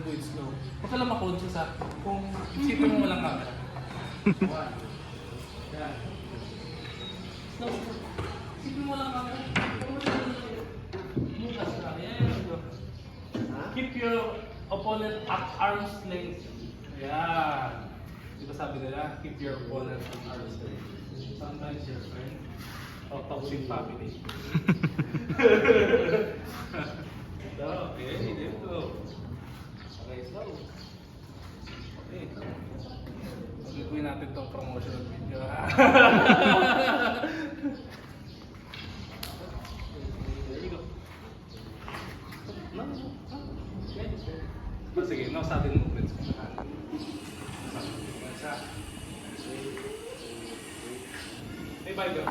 go in slow. Huwag ka lang makonsya sa kung isipin mo walang camera. One. Yan. Slow. Isipin mo walang camera. Bukas na. Yan. Keep your opponent at arm's length. Yan. Di ba sabi nila, keep your opponent at arm's length. Sometimes your friend or toxic family. Okay, dito. Okay, slow. Okay. Pag-gawin natin itong promotional video. There you go. Okay. Sige, no sudden movements. May bye, girl.